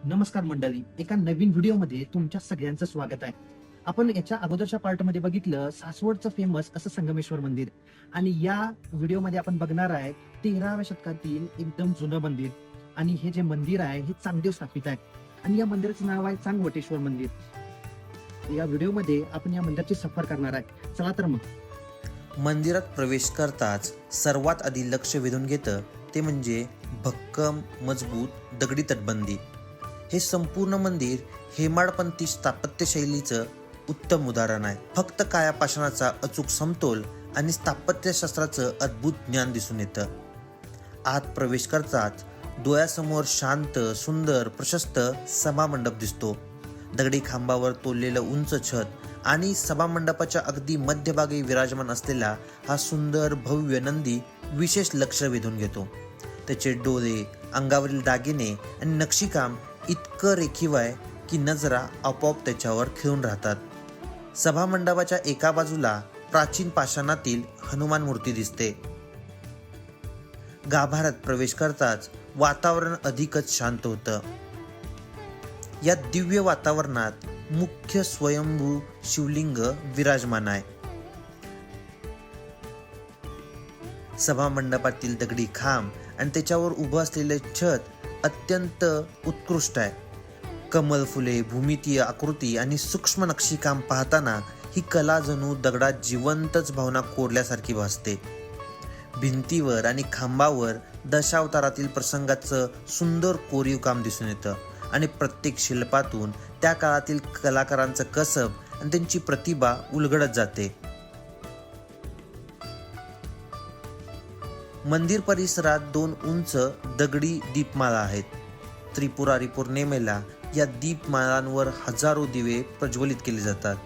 नमस्कार मंडळी, एका नवीन व्हिडिओमध्ये तुमच्या सगळ्यांचं स्वागत आहे. आपण याच्या अगोदरच्या पार्टमध्ये बघितलं सासवडचं फेमस असं संगमेश्वर मंदिर, आणि या व्हिडिओमध्ये आपण बघणार आहे 13व्या शतकातील एकदम जुनं मंदिर. आणि हे जे मंदिर आहे हे चांगदेव स्थापित आहे, आणि या मंदिराचं नाव आहे चांगवटेश्वर मंदिर. या व्हिडिओमध्ये आपण या मंदिराची सफर करणार आहे. चला तर मग. मंदिरात प्रवेश करताच सर्वात आधी लक्ष वेधून घेतं ते म्हणजे भक्कम मजबूत दगडी तटबंदी. हे संपूर्ण मंदिर हेमाडपंथी स्थापत्यशैलीचं उत्तम उदाहरण आहे. फक्त कायापाषाणाचा अचूक समतोल आणि स्थापत्यशास्त्राचं अद्भुत ज्ञान दिसून येतं. आत प्रवेश करताच डोळ्यासमोर शांत, सुंदर, प्रशस्त सभामंडप दिसतो. दगडी खांबावर तोललेलं उंच छत आणि सभामंडपाच्या अगदी मध्यभागी विराजमान असलेला हा सुंदर भव्य नंदी विशेष लक्ष वेधून घेतो. त्याचे डोळे, अंगावरील दागिने आणि नक्षीकाम इतकं रेखीव आहे की नजरा आपोआप त्याच्यावर खिळून राहतात. सभामंडपाच्या एका बाजूला प्राचीन पाषाणातील हनुमान मूर्ती दिसते. गाभाऱ्यात प्रवेश करताच वातावरण अधिकच शांत होतं. या दिव्य वातावरणात मुख्य स्वयंभू शिवलिंग विराजमान आहे. सभामंडपातील दगडी खांब आणि त्याच्यावर उभं असलेले छत अत्यंत उत्कृष्ट आहे. कमल फुले, भूमितीय आकृती आणि सूक्ष्म नक्षीकाम पाहताना ही कला जणू दगडात जिवंतच भावना कोरल्यासारखी भासते. भिंतीवर आणि खांबावर दशावतारातील प्रसंगाचं सुंदर कोरीव काम दिसून येतं, आणि प्रत्येक शिल्पातून त्या काळातील कलाकारांचं कसब आणि त्यांची प्रतिभा उलगडत जाते. मंदिर परिसरात 2 उंच दगडी दीपमाळा आहेत. त्रिपुरारी पौर्णिमेला या दीपमाळांवर हजारो दिवे प्रज्वलित केले जातात.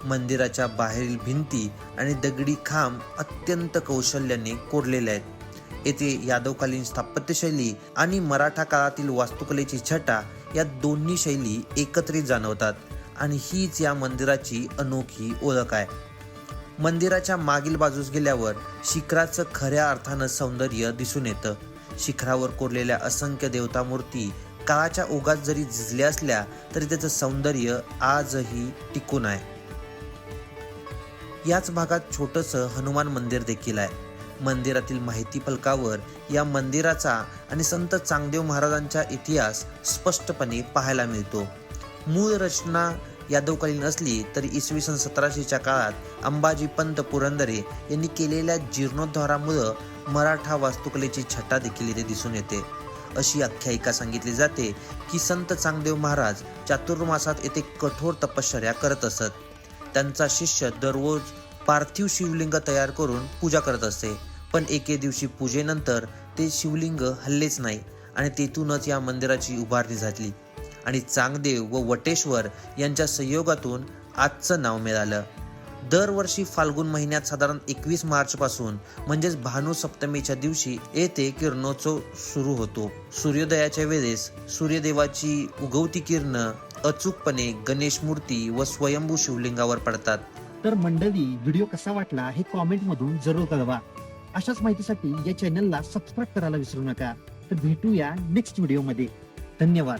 मंदिराच्या बाहेरील भिंती आणि दगडी खांब अत्यंत कौशल्याने कोरलेले आहेत. येथे यादवकालीन स्थापत्यशैली आणि मराठा काळातील वास्तुकलेची छटा या दोन्ही शैली एकत्रित जाणवतात, आणि हीच या मंदिराची अनोखी ओळख आहे. मंदिराच्या मागील बाजूस गेल्यावर शिखराचं खऱ्या अर्थानं सौंदर्य दिसून येतं. शिखरावर कोरलेल्या असंख्य देवता मूर्ती काळाच्या ओघात जरी झिजल्या असल्या तरी त्याचं सौंदर्य आजही टिकून आहे. याच भागात छोटंसं हनुमान मंदिर देखील आहे. मंदिरातील माहिती फलकावर या मंदिराचा आणि संत चांगदेव महाराजांचा इतिहास स्पष्टपणे पाहायला मिळतो. मूळ रचना यादवकालीन असली तरी इसवी सन 1700च्या काळात अंबाजी पंत पुरंदरे यांनी केलेल्या जीर्णोद्धारामुळे मराठा वास्तुकलेची छटा देखील इथे दिसून येते. अशी आख्यायिका सांगितली जाते की संत चांगदेव महाराज चातुर्मासात येथे कठोर तपश्चर्या करत असत. त्यांचा शिष्य दररोज पार्थिव शिवलिंग तयार करून पूजा करत असे, पण एके दिवशी पूजेनंतर ते शिवलिंग हललेच नाही, आणि तेथूनच या मंदिराची उभारणी झाली, आणि चांगदेव व वटेश्वर यांच्या संयोगातून आजचं नाव मिळालं. दरवर्षी फाल्गुन महिन्यात साधारण 21 मार्च पासून म्हणजेच भानू सप्तमीच्या दिवशी येथे किरणोत्सव सुरू होतो. सूर्योदयाच्या वेळेस सूर्यदेवाची उगवती किरण अचूकपणे गणेश मूर्ती व स्वयंभू शिवलिंगावर पडतात. तर मंडळी, व्हिडिओ कसा वाटला हे कॉमेंट मधून जरूर कळवा. अशाच माहितीसाठी या चॅनलला सबस्क्राईब करायला विसरू नका. तर भेटूया नेक्स्ट व्हिडिओमध्ये. धन्यवाद.